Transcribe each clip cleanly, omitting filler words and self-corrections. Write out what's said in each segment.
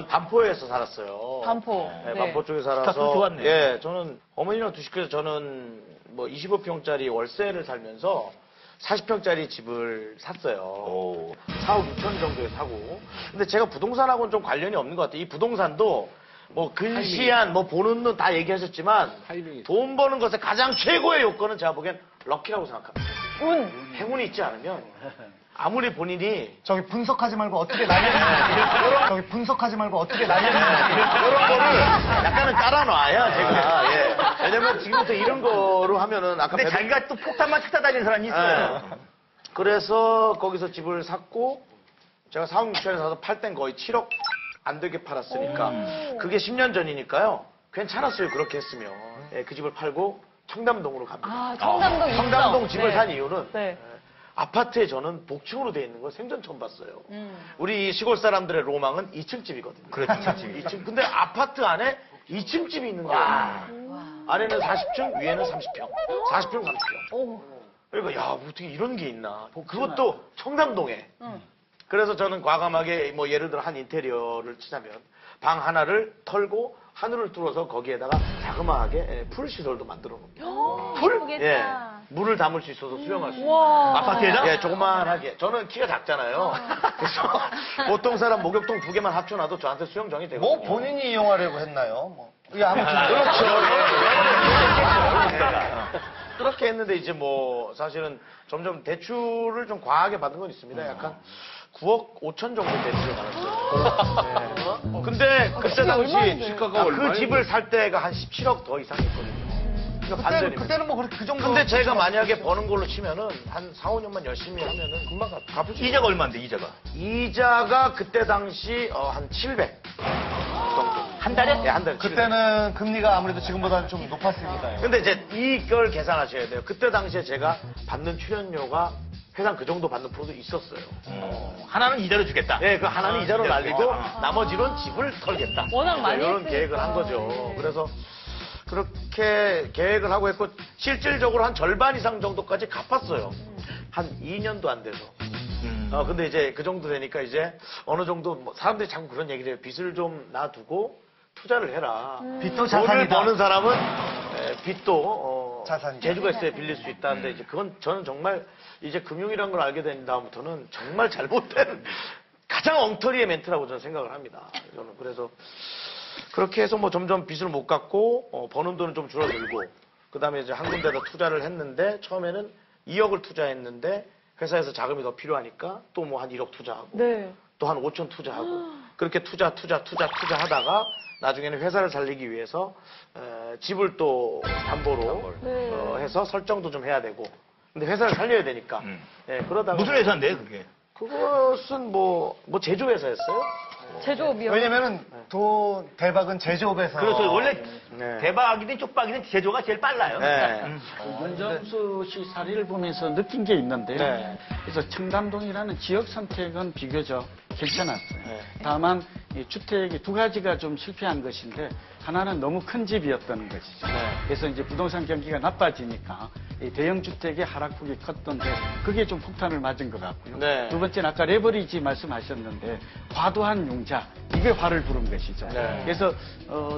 반포에서 살았어요. 반포. 네, 네. 반포 쪽에 살아서. 스타트 좋았네요. 예, 저는 어머니랑 두식해서 저는 뭐 25평짜리 월세를 살면서 40평짜리 집을 샀어요. 오. 4억 6천 정도에 사고. 근데 제가 부동산하고는 좀 관련이 없는 것 같아요. 이 부동산도 뭐 근시안, 뭐 보는 눈 다 얘기하셨지만 돈 버는 것의 가장 최고의 요건은 제가 보기엔 럭키라고 생각합니다. 운. 행운이 있지 않으면 아무리 본인이 저기 분석하지 말고 어떻게 날려? 저기 분석하지 말고 어떻게 날려? 이런 거를 약간은 깔아놔야 제가. 예. 왜냐면 지금부터 이런 거로 하면은 아까 근데 자기가 또 폭탄만 찾아다니는 사람이 있어요. 예. 그래서 거기서 집을 샀고 제가 4억 6천에 사서 팔 땐 거의 7억 안 되게 팔았으니까 그게 10년 전이니까요. 괜찮았어요. 그렇게 했으면. 예, 그 집을 팔고 청담동으로 갑니다. 아, 청담동 입성. 청담동 집을 네. 산 이유는 네. 아파트에 저는 복층으로 돼 있는 걸 생전 처음 봤어요. 우리 시골 사람들의 로망은 2층 집이거든요. 그렇죠. 2층. 근데 아파트 안에 2층 집이 있는 거예요. 아래는 40층, 위에는 30평. 40평, 30평. 오. 그러니까 야 어떻게 이런 게 있나. 그것도 청담동에. 그래서 저는 과감하게 뭐 예를 들어 한 인테리어를 치자면 방 하나를 털고 하늘을 뚫어서 거기에다가 자그마하게 풀 시설도 만들어 놓습니다. 풀? 예쁘겠다. 예. 물을 담을 수 있어서 수영할 수 있는. 와. 아파트에다? 예, 조그만하게. 저는 키가 작잖아요. 그래서 보통 사람 목욕통 2개만 합쳐놔도 저한테 수영장이 되거든요. 뭐 본인이 이용하려고 했나요? 뭐. 예, 아무튼 그렇죠. 그렇게 했는데 이제 뭐 사실은 점점 대출을 좀 과하게 받은 건 있습니다. 약간 9억 5천 정도 대출을 받았어요. 네. 근데 그때 당시 그 집을 살 때가 한 17억 더 이상 했거든요. 그러니까 반전이면. 그때는 뭐 그 정도. 근데 제가 만약에 버는 걸로 치면은 한 4, 5년만 열심히 하면은 금방 갚을 수 있어요. 이자가 얼마인데, 이자가? 이자가 그때 당시 한 700 정도. 한 달에? 예, 한 달에. 700. 그때는 금리가 아무래도 지금보다는 좀 높았으니까요. 근데 이제 이걸 계산하셔야 돼요. 그때 당시에 제가 받는 출연료가 회상 그 정도 받는 프로도 있었어요. 하나는 이자로 주겠다. 네, 그 하나는 이자로 이자로 날리고 주겠다. 나머지는 집을 털겠다. 워낙 많이 이런 했으니까. 계획을 한 거죠. 네. 그래서 그렇게 계획을 하고 했고 실질적으로 한 절반 이상 정도까지 갚았어요. 한 2년도 안 돼서. 근데 이제 그 정도 되니까 이제 어느 정도 뭐 사람들이 자꾸 그런 얘기를 해요. 빚을 좀 놔두고 투자를 해라. 빚도 돈을 자산이다. 버는 사람은 빚도 자산이다. 재주가 있어야 빌릴 수 있다는데 이제 그건 저는 정말 이제 금융이라는 걸 알게 된 다음부터는 정말 잘못된 가장 엉터리의 멘트라고 저는 생각을 합니다. 저는 그래서 그렇게 해서 뭐 점점 빚을 못 갚고 버는 돈은 좀 줄어들고 그다음에 이제 한 군데다 투자를 했는데 처음에는 2억을 투자했는데 회사에서 자금이 더 필요하니까 또 뭐 한 1억 투자하고 네. 또 한 5천 투자하고 그렇게 투자하다가 나중에는 회사를 살리기 위해서 집을 또 담보로 네. 해서 설정도 좀 해야 되고 근데 회사를 살려야 되니까 예, 그러다가 무슨 회사인데, 그게? 그것은 뭐 제조회사였어요. 제조업이요. 왜냐면은 대박은 제조업에서. 그래서 원래 네. 대박이든 쪽박이든 제조가 제일 빨라요. 네. 문정수 씨 사례를 보면서 느낀 게 있는데요. 네. 그래서 청담동이라는 지역 선택은 비교적 괜찮았어요. 네. 다만 이 주택이 두 가지가 좀 실패한 것인데 하나는 너무 큰 집이었던 것이죠. 네. 그래서 이제 부동산 경기가 나빠지니까 이 대형 주택의 하락폭이 컸던데 그게 좀 폭탄을 맞은 것 같고요. 네. 두 번째는 아까 레버리지 말씀하셨는데 과도한 융자 이게 화를 부른 것이죠. 네. 그래서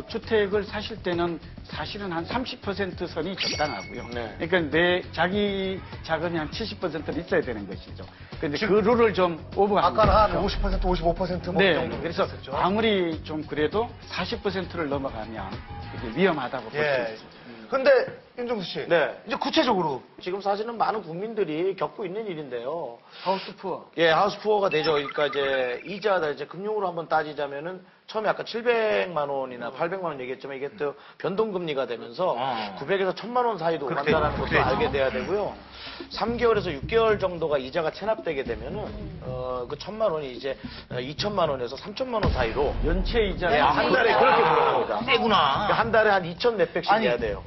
주택을 사실 때는 사실은 한 30% 선이 적당하고요. 네. 그러니까 내 자기 자금이 한 70%는 있어야 되는 것이죠. 그런데 그 룰을 좀 오버한 아까는 한 거죠. 50%, 55%뭐 네. 정도. 그래서 있었죠. 아무리 좀 그래도 40%를 넘어가면 이게 위험하다고 볼 수 예. 있습니다. 근데 윤정수 씨. 네. 이제 구체적으로 지금 사실은 많은 국민들이 겪고 있는 일인데요. 하우스 푸어. 예, 하우스푸어가 되죠. 그러니까 이제 이자다 이제 금융으로 한번 따지자면은 처음에 아까 700만 원이나 800만 원 얘기했지만 이게 또 변동금리가 되면서 900에서 1000만 원 사이도 그렇게 간다는 것도 되죠. 알게 돼야 되고요. 3개월에서 6개월 정도가 이자가 체납되게 되면은 그 1000만 원이 이제 2000만 원에서 3000만 원 사이로 연체 이자가 네, 한 달에 그렇게 들어갑니다. 세구나. 그러니까 한 달에 한 2천 몇백씩 아니. 내야 돼요.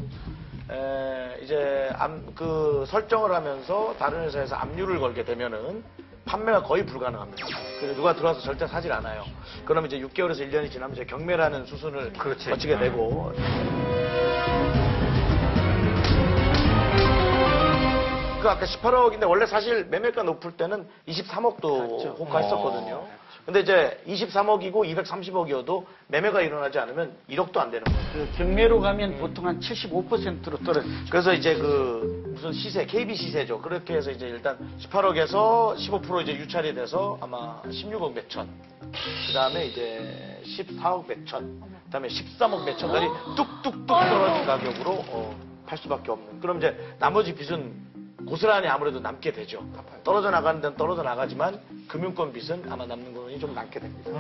이제 그 설정을 하면서 다른 회사에서 압류를 걸게 되면은 판매가 거의 불가능합니다. 그래서 누가 들어와서 절대 사질 않아요. 그러면 이제 6개월에서 1년이 지나면 이제 경매라는 수순을 그렇지. 거치게 되고 그 아까 18억인데 원래 사실 매매가 높을 때는 23억도 호가했었거든요. 근데 이제 23억이고 230억이어도 매매가 일어나지 않으면 1억도 안 되는 거예요. 그 경매로 가면 보통 한 75%로 떨어지죠. 그래서 이제 그 무슨 시세, KB 시세죠. 그렇게 해서 이제 일단 18억에서 15% 이제 유찰이 돼서 아마 16억 몇 천. 그 다음에 이제 14억 몇 천. 그 다음에 13억 몇 천까지 뚝뚝뚝 떨어진 가격으로 팔 수밖에 없는. 그럼 이제 나머지 빚은 고스란히 아무래도 남게 되죠. 떨어져 나가는 데는 떨어져 나가지만 금융권 빚은 아마 남는 거는 좀 남게 됩니다.